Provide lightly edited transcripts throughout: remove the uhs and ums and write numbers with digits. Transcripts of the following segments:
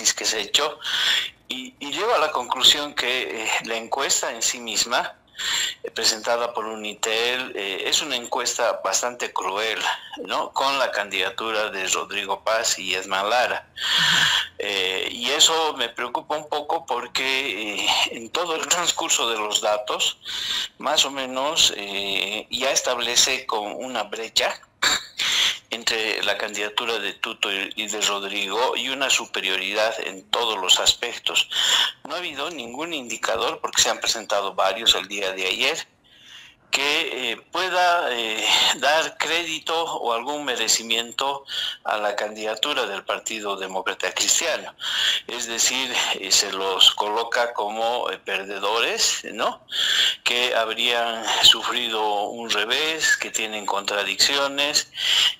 análisis que se ha hecho y llego a la conclusión que la encuesta en sí misma, presentada por Unitel, es una encuesta bastante cruel, ¿no? Con la candidatura de Rodrigo Paz y Esma Lara. Y eso me preocupa un poco porque en todo el transcurso de los datos, más o menos ya establece con una brecha entre la candidatura de Tuto y de Rodrigo y una superioridad en todos los aspectos. No ha habido ningún indicador, porque se han presentado varios el día de ayer, que pueda dar crédito o algún merecimiento a la candidatura del Partido Demócrata Cristiano. Es decir, se los coloca como perdedores, ¿no? Que habrían sufrido un revés, que tienen contradicciones,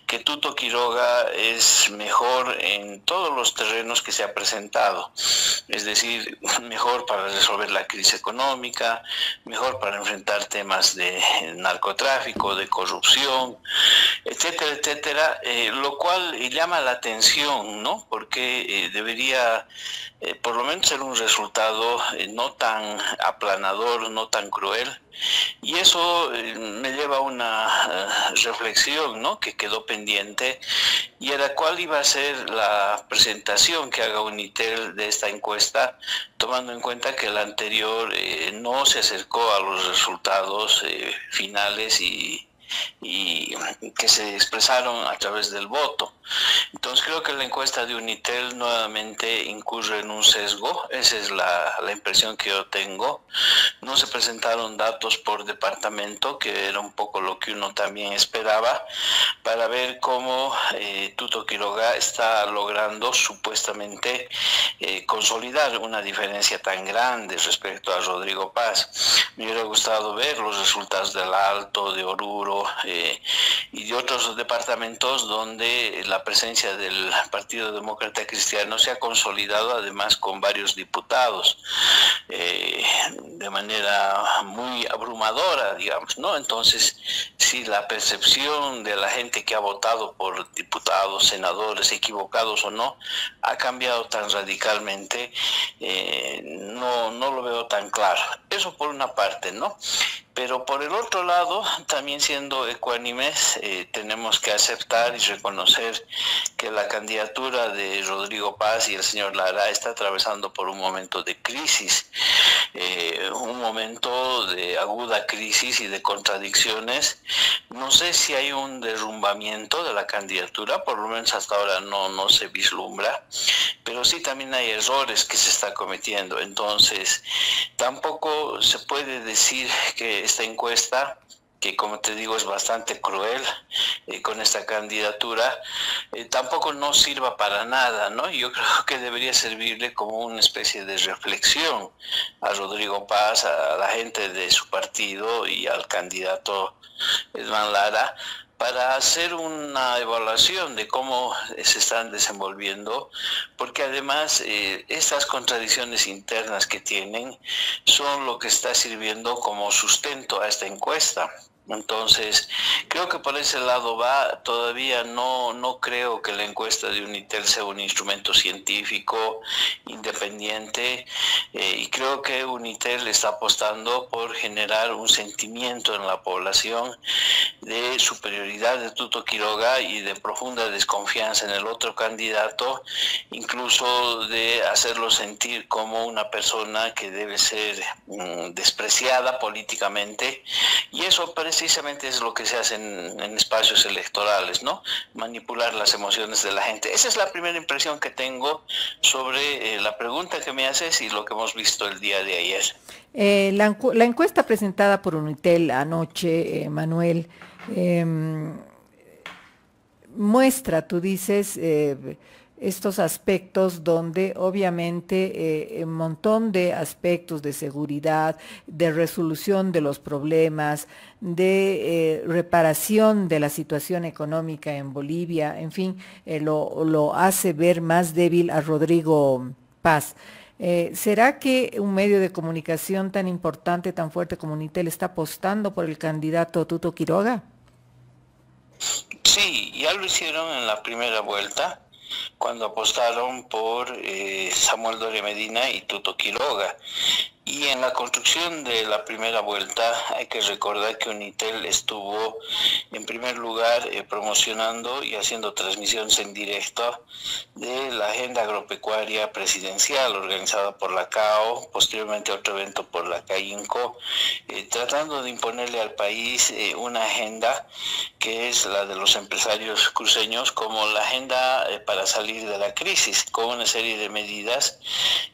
que Tuto Quiroga es mejor en todos los terrenos que se ha presentado. Es decir, mejor para resolver la crisis económica, mejor para enfrentar temas de narcotráfico, de corrupción, etcétera, etcétera, lo cual llama la atención, ¿no? Porque debería por lo menos ser un resultado no tan aplanador, no tan cruel. Y eso me lleva a una reflexión, ¿no?, que quedó pendiente, y era cuál iba a ser la presentación que haga Unitel de esta encuesta, tomando en cuenta que la anterior no se acercó a los resultados finales y que se expresaron a través del voto. Entonces creo que la encuesta de Unitel nuevamente incurre en un sesgo. Esa es la impresión que yo tengo. No se presentaron datos por departamento, que era un poco lo que uno también esperaba, para ver cómo Tuto Quiroga está logrando supuestamente consolidar una diferencia tan grande respecto a Rodrigo Paz. Me hubiera gustado ver los resultados del Alto, de Oruro, y de otros departamentos donde la presencia del Partido Demócrata Cristiano se ha consolidado, además con varios diputados, de manera muy abrumadora, digamos, ¿no? Entonces, si la percepción de la gente que ha votado por diputados, senadores, equivocados o no, ha cambiado tan radicalmente, no lo veo tan claro. Eso por una parte, ¿no? Pero por el otro lado, también siendo ecuánimes, tenemos que aceptar y reconocer que la candidatura de Rodrigo Paz y el señor Lara está atravesando por un momento de crisis, un momento de aguda crisis y de contradicciones. No sé si hay un derrumbamiento de la candidatura, por lo menos hasta ahora no se vislumbra, pero sí también hay errores que se está cometiendo. Entonces, tampoco se puede decir que esta encuesta, que como te digo es bastante cruel con esta candidatura, tampoco no sirva para nada, ¿no? Yo creo que debería servirle como una especie de reflexión a Rodrigo Paz, a la gente de su partido y al candidato Esma Lara, para hacer una evaluación de cómo se están desenvolviendo, porque además estas contradicciones internas que tienen son lo que está sirviendo como sustento a esta encuesta. Entonces, creo que por ese lado va. Todavía no creo que la encuesta de Unitel sea un instrumento científico independiente, y creo que Unitel está apostando por generar un sentimiento en la población de superioridad de Tuto Quiroga y de profunda desconfianza en el otro candidato, incluso de hacerlo sentir como una persona que debe ser despreciada políticamente, y eso precisamente es lo que se hace en espacios electorales, ¿no? Manipular las emociones de la gente. Esa es la primera impresión que tengo sobre la pregunta que me haces y lo que hemos visto el día de ayer. La encuesta presentada por Unitel anoche, Manuel, muestra, tú dices, estos aspectos donde obviamente un montón de aspectos de seguridad, de resolución de los problemas, de reparación de la situación económica en Bolivia, en fin, lo hace ver más débil a Rodrigo Paz. ¿Será que un medio de comunicación tan importante, tan fuerte como Unitel está apostando por el candidato Tuto Quiroga? Sí, ya lo hicieron en la primera vuelta. cuando apostaron por Samuel Doria Medina y Tuto Quiroga. Y en la construcción de la primera vuelta hay que recordar que Unitel estuvo en primer lugar promocionando y haciendo transmisiones en directo de la agenda agropecuaria presidencial organizada por la CAO, posteriormente otro evento por la CAINCO, tratando de imponerle al país una agenda que es la de los empresarios cruceños como la agenda para salir de la crisis, con una serie de medidas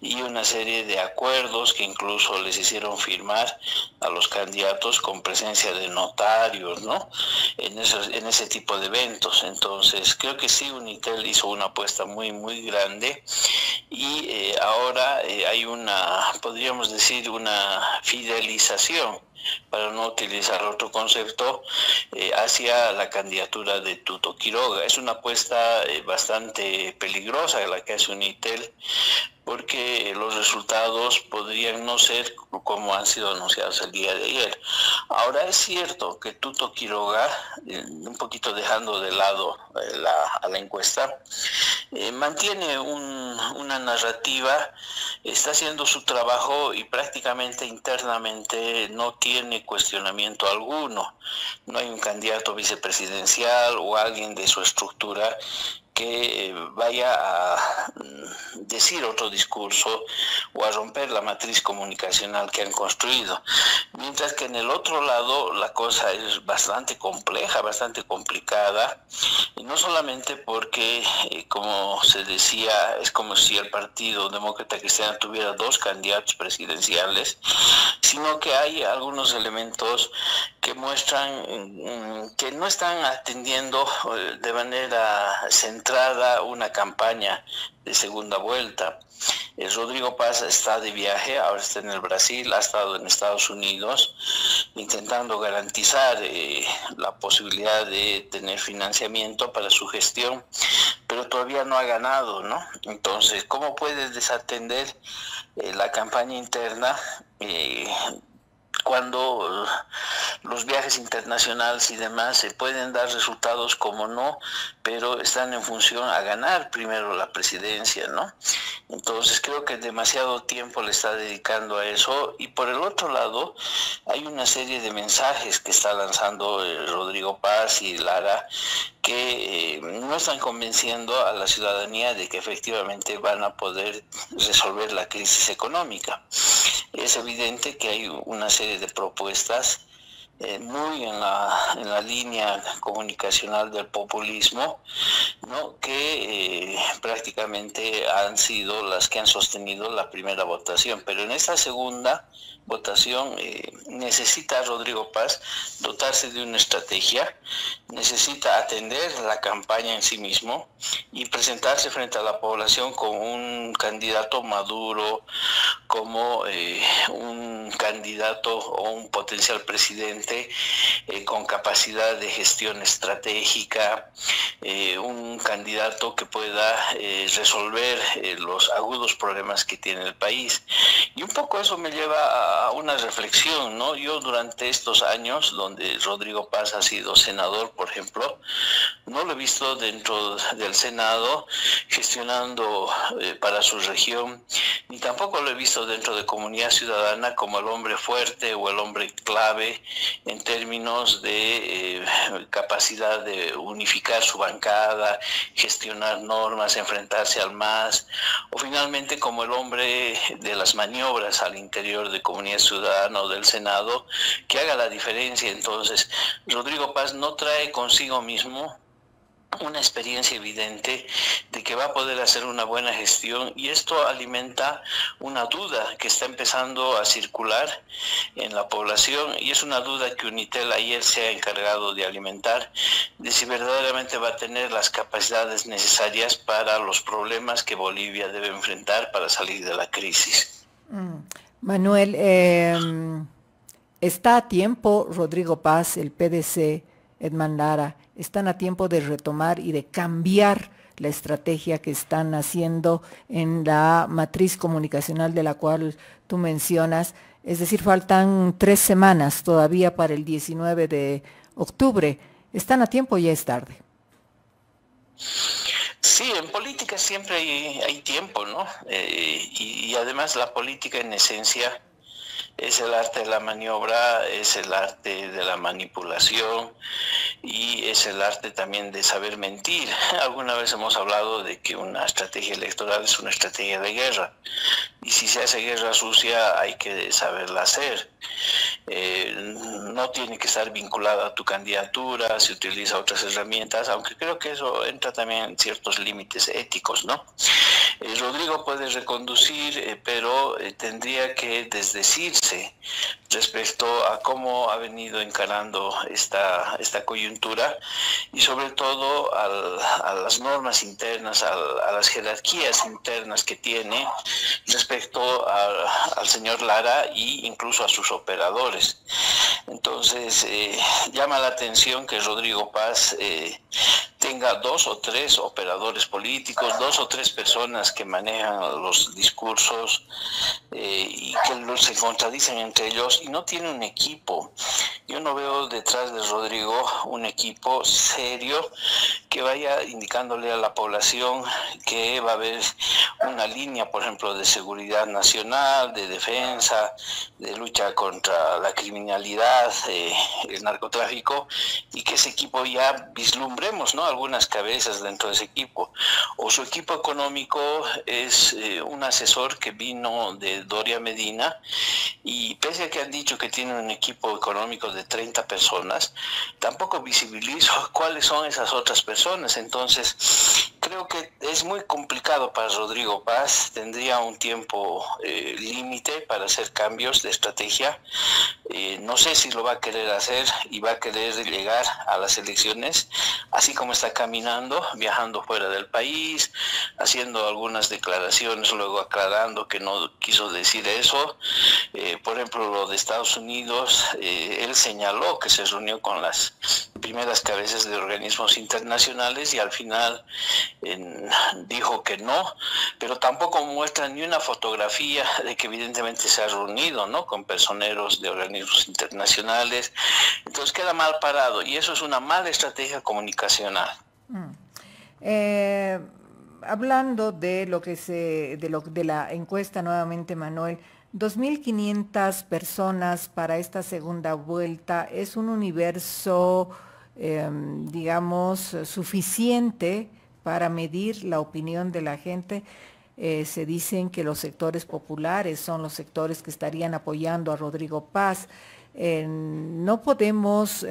y una serie de acuerdos que incluso les hicieron firmar a los candidatos con presencia de notarios, ¿no? En ese tipo de eventos. Entonces, creo que sí, Unitel hizo una apuesta muy, muy grande y ahora hay podríamos decir, una fidelización, para no utilizar otro concepto, hacia la candidatura de Tuto Quiroga. Es una apuesta bastante peligrosa la que hace Unitel, porque los resultados podrían no ser como han sido anunciados el día de ayer. Ahora es cierto que Tuto Quiroga, un poquito dejando de lado a la encuesta, mantiene una narrativa, está haciendo su trabajo y prácticamente internamente no tiene cuestionamiento alguno. No hay un candidato vicepresidencial o alguien de su estructura que vaya a decir otro discurso o a romper la matriz comunicacional que han construido. Mientras que en el otro lado la cosa es bastante compleja, bastante complicada, y no solamente porque, como se decía, es como si el Partido Demócrata Cristiano tuviera dos candidatos presidenciales, sino que hay algunos elementos que muestran que no están atendiendo de manera centrada una campaña de segunda vuelta. Rodrigo Paz está de viaje, ahora está en el Brasil, ha estado en Estados Unidos intentando garantizar la posibilidad de tener financiamiento para su gestión, pero todavía no ha ganado, ¿no? Entonces, ¿cómo puedes desatender la campaña interna cuando los viajes internacionales y demás se pueden dar resultados como no, pero están en función a ganar primero la presidencia, ¿no? Entonces creo que demasiado tiempo le está dedicando a eso, y por el otro lado hay una serie de mensajes que está lanzando Rodrigo Paz y Lara que no están convenciendo a la ciudadanía de que efectivamente van a poder resolver la crisis económica. Es evidente que hay una serie de propuestas muy en la línea comunicacional del populismo, ¿no? Que prácticamente han sido las que han sostenido la primera votación, pero en esta segunda votación necesita Rodrigo Paz dotarse de una estrategia, necesita atender la campaña en sí mismo y presentarse frente a la población como un candidato maduro, como un candidato o un potencial presidente con capacidad de gestión estratégica, un candidato que pueda resolver los agudos problemas que tiene el país. Y un poco eso me lleva a una reflexión, ¿no? Yo durante estos años, donde Rodrigo Paz ha sido senador, por ejemplo, no lo he visto dentro del Senado gestionando para su región, ni tampoco lo he visto dentro de Comunidad Ciudadana como el hombre fuerte o el hombre clave en términos de capacidad de unificar su bancada, gestionar normas, enfrentarse al MAS, o finalmente como el hombre de las maniobras al interior de Comunidad Ciudadana o del Senado, que haga la diferencia. Entonces, Rodrigo Paz no trae consigo mismo una experiencia evidente de que va a poder hacer una buena gestión, y esto alimenta una duda que está empezando a circular en la población, y es una duda que Unitel ayer se ha encargado de alimentar, de si verdaderamente va a tener las capacidades necesarias para los problemas que Bolivia debe enfrentar para salir de la crisis. Manuel, está a tiempo Rodrigo Paz, el PDC, Edman Lara, están a tiempo de retomar y de cambiar la estrategia que están haciendo en la matriz comunicacional de la cual tú mencionas. Es decir, faltan 3 semanas todavía para el 19 de octubre. ¿Están a tiempo o ya es tarde? Sí, en política siempre hay tiempo, ¿no? Y además la política en esencia es el arte de la maniobra, es el arte de la manipulación y es el arte también de saber mentir. Alguna vez hemos hablado de que una estrategia electoral es una estrategia de guerra y si se hace guerra sucia hay que saberla hacer. No tiene que estar vinculada a tu candidatura, se utiliza otras herramientas, aunque creo que eso entra también en ciertos límites éticos, ¿no? Rodrigo puede reconducir, pero tendría que desdecirse respecto a cómo ha venido encarando esta coyuntura y sobre todo a las normas internas, a las jerarquías internas que tiene respecto al señor Lara e incluso a sus operadores. Entonces, llama la atención que Rodrigo Paz tenga 2 o 3 operadores políticos, 2 o 3 personas que manejan los discursos y que se contradicen entre ellos y no tiene un equipo. Yo no veo detrás de Rodrigo un equipo serio que vaya indicándole a la población que va a haber una línea, por ejemplo, de seguridad nacional, de defensa, de lucha contra la criminalidad, el narcotráfico, y que ese equipo ya vislumbremos, ¿no?, algunas cabezas dentro de ese equipo. O su equipo económico es un asesor que vino de Doria Medina, y pese a que han dicho que tiene un equipo económico de 30 personas, tampoco visibilizo cuáles son esas otras personas. Entonces, creo que es muy complicado para Rodrigo Paz, tendría un tiempo límite para hacer cambios de estrategia. No sé si lo va a querer hacer y va a querer llegar a las elecciones así como está caminando, viajando fuera del país, haciendo algunas declaraciones, luego aclarando que no quiso decir eso. Por ejemplo, lo de Estados Unidos, él señaló que se reunió con las primeras cabezas de organismos internacionales y al final dijo que no, pero tampoco muestra ni una fotografía de que evidentemente se ha reunido, ¿no?, con personeros de organismos internacionales. Entonces queda mal parado y eso es una mala estrategia comunicacional. Hablando de lo que de la encuesta nuevamente, Manuel, 2.500 personas para esta segunda vuelta es un universo, digamos, suficiente para medir la opinión de la gente. Se dicen que los sectores populares son los sectores que estarían apoyando a Rodrigo Paz. No podemos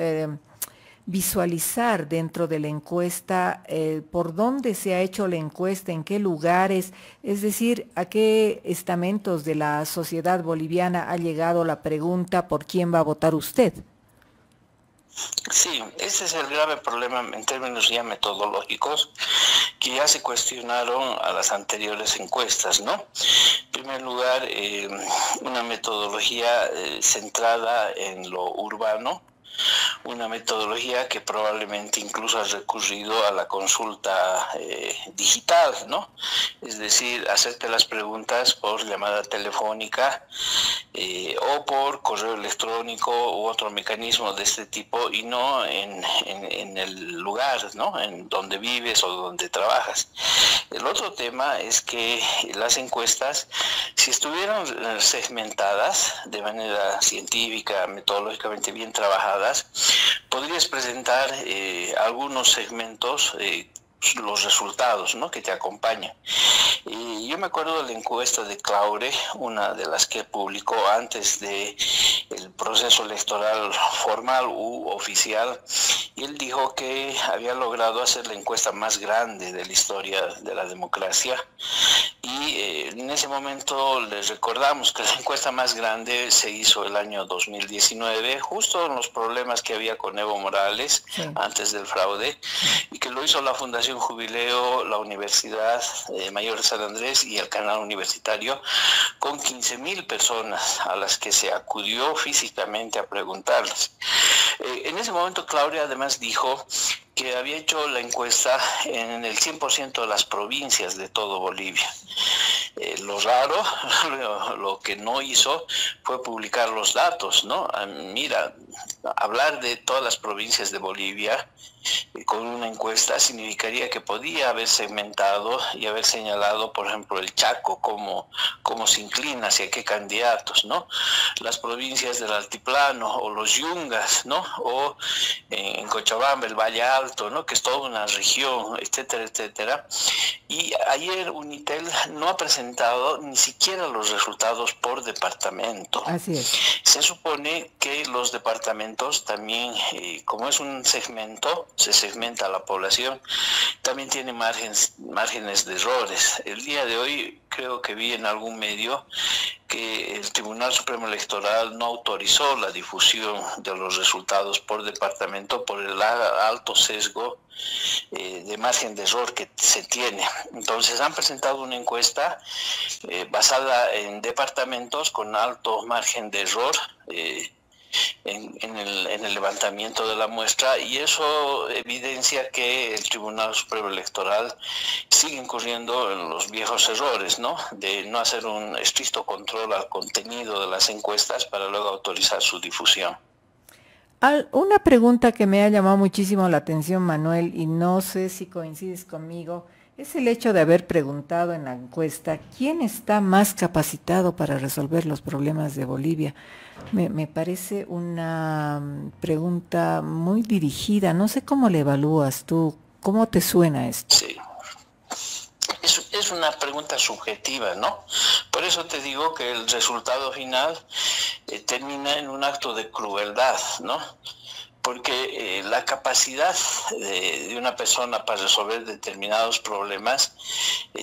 visualizar dentro de la encuesta por dónde se ha hecho la encuesta, en qué lugares, es decir, a qué estamentos de la sociedad boliviana ha llegado la pregunta ¿por quién va a votar usted? Sí, ese es el grave problema en términos ya metodológicos, que ya se cuestionaron a las anteriores encuestas, ¿no? En primer lugar, una metodología centrada en lo urbano, una metodología que probablemente incluso ha recurrido a la consulta digital, ¿no? Es decir, hacerte las preguntas por llamada telefónica o por correo electrónico u otro mecanismo de este tipo y no en el lugar, ¿no?, en donde vives o donde trabajas. El otro tema es que las encuestas, si estuvieran segmentadas de manera científica, metodológicamente bien trabajadas, podrías presentar algunos segmentos, los resultados, ¿no?, que te acompañan. Yo me acuerdo de la encuesta de Claure, una de las que publicó antes de el proceso electoral formal u oficial, y él dijo que había logrado hacer la encuesta más grande de la historia de la democracia, y en ese momento les recordamos que la encuesta más grande se hizo el año 2019, justo en los problemas que había con Evo Morales, sí, antes del fraude, y que lo hizo la Fundación Jubileo, la Universidad Mayor de San Andrés y el Canal Universitario, con 15.000 personas a las que se acudió físicamente a preguntarles. En ese momento Claudia además dijo que había hecho la encuesta en el 100% de las provincias de todo Bolivia. Los raro, lo que no hizo fue publicar los datos, ¿no? Mira, hablar de todas las provincias de Bolivia con una encuesta significaría que podía haber segmentado y haber señalado, por ejemplo, el Chaco, cómo se inclina hacia qué candidatos, ¿no? Las provincias del Altiplano o los Yungas, ¿no? O en Cochabamba, el Valle Alto, ¿no? Que es toda una región, etcétera, etcétera. Y ayer Unitel no ha presentado ni siquiera los resultados por departamento. Así es. Se supone que los departamentos también, como es un segmento, se segmenta a la población, también tiene márgenes de errores. El día de hoy creo que vi en algún medio que el Tribunal Supremo Electoral no autorizó la difusión de los resultados por departamento por el alto sesgo de margen de error que se tiene. Entonces han presentado una encuesta basada en departamentos con alto margen de error en el levantamiento de la muestra, y eso evidencia que el Tribunal Supremo Electoral sigue incurriendo en los viejos errores, ¿no? De no hacer un estricto control al contenido de las encuestas para luego autorizar su difusión. Una pregunta que me ha llamado muchísimo la atención, Manuel, y no sé si coincides conmigo, es el hecho de haber preguntado en la encuesta quién está más capacitado para resolver los problemas de Bolivia. Me parece una pregunta muy dirigida, no sé cómo le evalúas tú, ¿cómo te suena esto? Sí. Es una pregunta subjetiva, ¿no? Por eso te digo que el resultado final termina en un acto de crueldad, ¿no? Porque la capacidad de una persona para resolver determinados problemas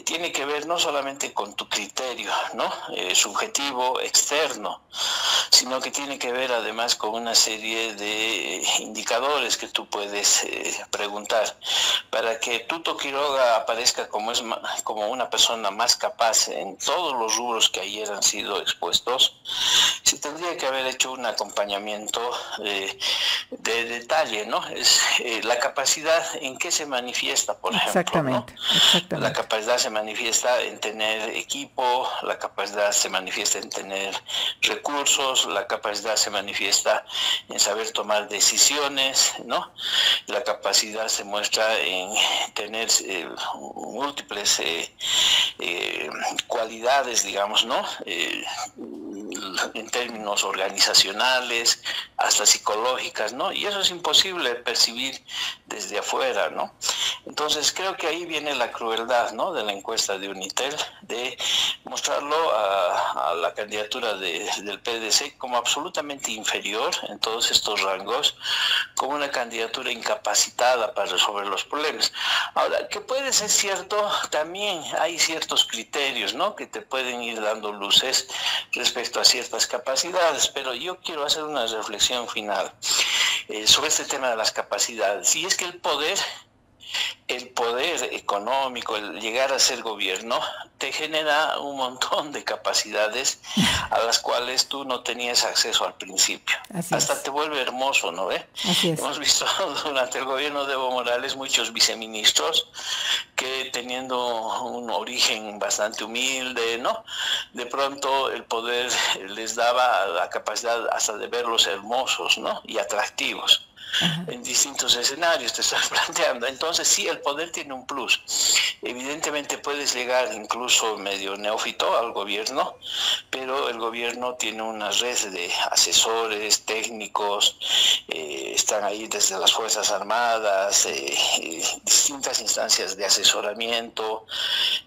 tiene que ver no solamente con tu criterio, ¿no? Subjetivo, externo, sino que tiene que ver además con una serie de indicadores que tú puedes preguntar. Para que Tuto Quiroga aparezca como una persona más capaz en todos los rubros que ayer han sido expuestos, se tendría que haber hecho un acompañamiento de detalle, ¿no? Es la capacidad en qué se manifiesta, por ejemplo, ¿no? Exactamente. La capacidad se manifiesta en tener equipo, la capacidad se manifiesta en tener recursos, la capacidad se manifiesta en saber tomar decisiones, ¿no? La capacidad se muestra en tener múltiples cualidades, digamos, ¿no? En términos organizacionales, hasta psicológicas, ¿no? Y eso es imposible percibir desde afuera, ¿no? Entonces creo que ahí viene la crueldad, ¿no? De la encuesta de Unitel, de mostrarlo a la candidatura del PDC como absolutamente inferior en todos estos rangos, como una candidatura incapacitada para resolver los problemas. Ahora, que puede ser cierto, también hay ciertos criterios, ¿no? Que te pueden ir dando luces respecto a ciertas capacidades, pero yo quiero hacer una reflexión final sobre este tema de las capacidades. Y es que el poder económico, el llegar a ser gobierno, te genera un montón de capacidades a las cuales tú no tenías acceso al principio. Hasta te vuelve hermoso, ¿no ve? Hemos visto durante el gobierno de Evo Morales muchos viceministros que, teniendo un origen bastante humilde, ¿no? De pronto el poder les daba la capacidad hasta de verlos hermosos, ¿no? Y atractivos. En distintos escenarios te estás planteando. Entonces sí, el poder tiene un plus. Evidentemente puedes llegar incluso medio neófito al gobierno, pero el gobierno tiene una red de asesores técnicos, están ahí desde las Fuerzas Armadas, distintas instancias de asesoramiento,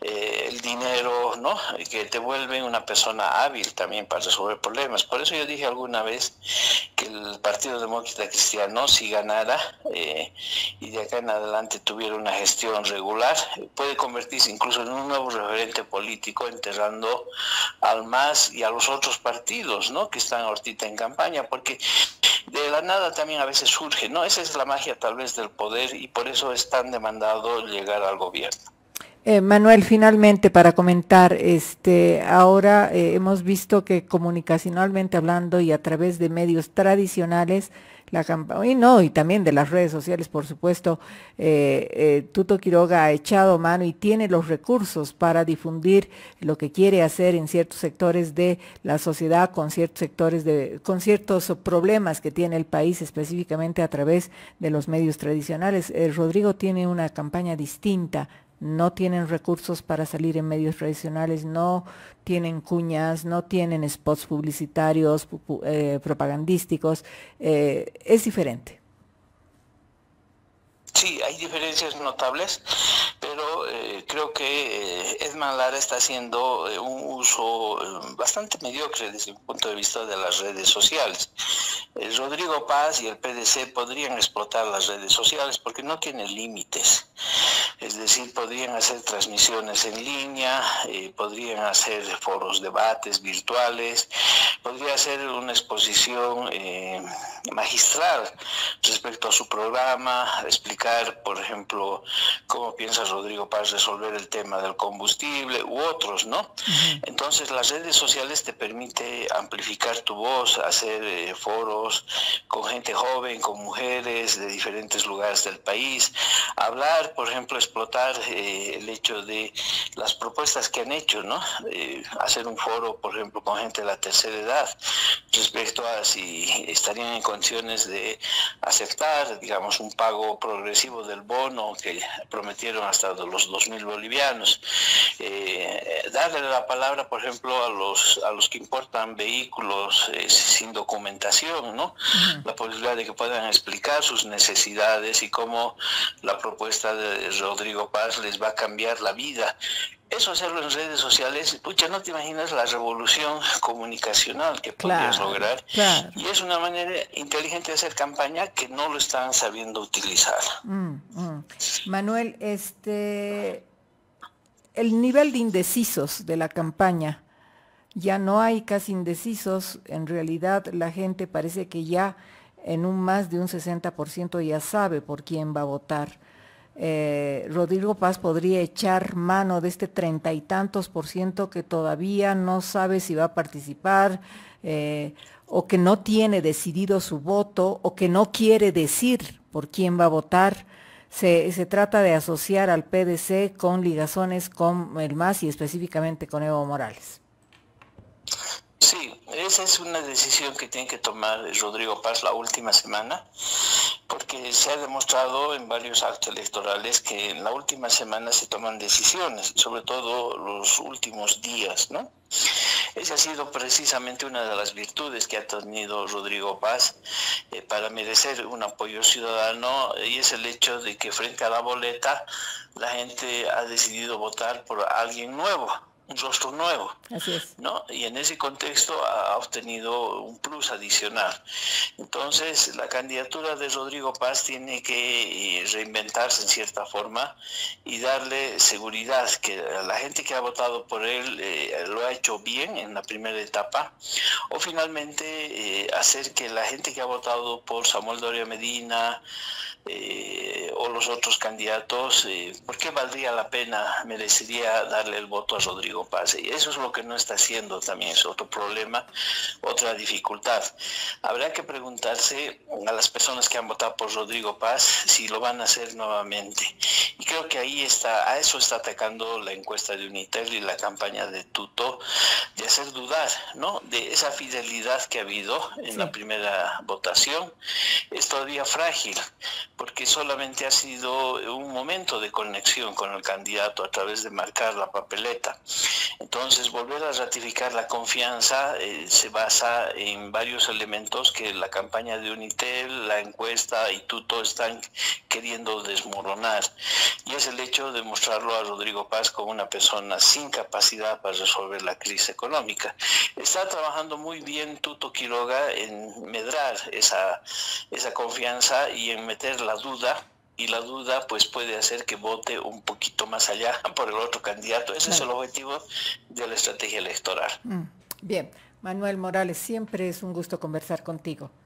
el dinero, ¿no? Que te vuelven una persona hábil también para resolver problemas. Por eso yo dije alguna vez que el Partido Demócrata Cristiano, si ganara y de acá en adelante tuviera una gestión regular, puede convertirse incluso en un nuevo referente político, enterrando al MAS y a los otros partidos, ¿no? Que están ahorita en campaña, porque de la nada también a veces surge, ¿no? Esa es la magia tal vez del poder, y por eso es tan demandado llegar al gobierno. Manuel, finalmente para comentar, ahora hemos visto que comunicacionalmente hablando y a través de medios tradicionales, la campaña, y no, y también de las redes sociales, por supuesto. Tuto Quiroga ha echado mano y tiene los recursos para difundir lo que quiere hacer en ciertos sectores de la sociedad, con ciertos sectores con ciertos problemas que tiene el país, específicamente a través de los medios tradicionales. Rodrigo tiene una campaña distinta. No tienen recursos para salir en medios tradicionales, no tienen cuñas, no tienen spots publicitarios, propagandísticos. Es diferente. Sí, hay diferencias notables, pero creo que Edman Lara está haciendo un uso bastante mediocre desde un punto de vista de las redes sociales. Rodrigo Paz y el PDC podrían explotar las redes sociales porque no tienen límites. Es decir, podrían hacer transmisiones en línea, podrían hacer foros, debates virtuales, podría hacer una exposición magistral respecto a su programa, explicar, por ejemplo, cómo piensa Rodrigo Paz resolver el tema del combustible u otros, ¿no? Entonces, las redes sociales te permite amplificar tu voz, hacer foros con gente joven, con mujeres de diferentes lugares del país, hablar, por ejemplo, explotar el hecho de las propuestas que han hecho, ¿no? Hacer un foro, por ejemplo, con gente de la tercera edad, respecto a si estarían en condiciones de aceptar, digamos, un pago progresivo del bono que prometieron hasta de los 2.000 bolivianos. Darle la palabra, por ejemplo, a los que importan vehículos sin documentación, ¿no? La posibilidad de que puedan explicar sus necesidades y cómo la propuesta de Rodrigo Paz les va a cambiar la vida. Eso hacerlo en redes sociales, pucha, no te imaginas la revolución comunicacional que podrías lograr. Claro. Y es una manera inteligente de hacer campaña que no lo están sabiendo utilizar. Manuel, el nivel de indecisos de la campaña, ya no hay casi indecisos, en realidad la gente parece que ya en un más de un 60% ya sabe por quién va a votar. Rodrigo Paz podría echar mano de este 30 y tantos por ciento que todavía no sabe si va a participar, o que no tiene decidido su voto, o que no quiere decir por quién va a votar. Se trata de asociar al PDC con ligazones con el MAS y específicamente con Evo Morales. Sí, esa es una decisión que tiene que tomar Rodrigo Paz la última semana, porque se ha demostrado en varios actos electorales que en la última semana se toman decisiones, sobre todo los últimos días, ¿no? Esa ha sido precisamente una de las virtudes que ha tenido Rodrigo Paz para merecer un apoyo ciudadano, y es el hecho de que frente a la boleta la gente ha decidido votar por alguien nuevo, un rostro nuevo. Así es. ¿No? Y en ese contexto ha obtenido un plus adicional. Entonces, la candidatura de Rodrigo Paz tiene que reinventarse en cierta forma y darle seguridad, que la gente que ha votado por él lo ha hecho bien en la primera etapa, o finalmente hacer que la gente que ha votado por Samuel Doria Medina, o los otros candidatos, ¿por qué valdría la pena, merecería darle el voto a Rodrigo Paz? Y eso es lo que no está haciendo, también es otro problema, otra dificultad. Habrá que preguntarse a las personas que han votado por Rodrigo Paz si lo van a hacer nuevamente. Y creo que ahí está, a eso está atacando la encuesta de Unitel y la campaña de Tuto, de hacer dudar, ¿no?, de esa fidelidad que ha habido en la primera votación. Es todavía frágil, porque solamente ha sido un momento de conexión con el candidato a través de marcar la papeleta. Entonces, volver a ratificar la confianza se basa en varios elementos que la campaña de Unitel, la encuesta y Tuto están queriendo desmoronar. Y es el hecho de mostrarlo a Rodrigo Paz como una persona sin capacidad para resolver la crisis económica. Está trabajando muy bien Tuto Quiroga en medrar esa confianza y en meter la duda, y la duda pues puede hacer que vote un poquito más allá por el otro candidato. Ese es el objetivo de la estrategia electoral. Bien, Manuel Morales, siempre es un gusto conversar contigo.